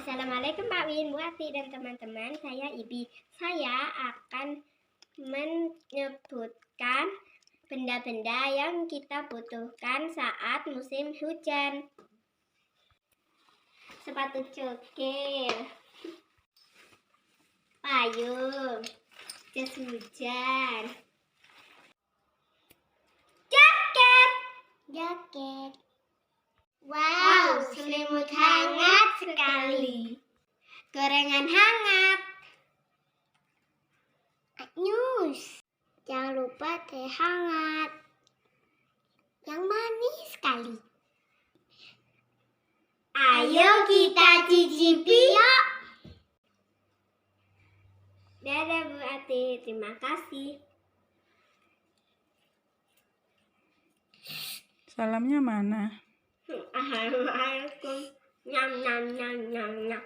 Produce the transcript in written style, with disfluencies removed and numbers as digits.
Assalamualaikum Pak Win, Bu Ati, dan teman-teman. Saya Ibi. Saya akan menyebutkan benda-benda yang kita butuhkan saat musim hujan. Sepatu cokil, payung, jas hujan, jaket. Wow, selimut hangat sekali. Gorengan hangat. News. Jangan lupa teh hangat. Yang manis sekali. Ayo kita cicipi yuk. Dadah Bu Ati, terima kasih. Salamnya mana? Assalamualaikum. Nyam nyam nyam nyam nyam.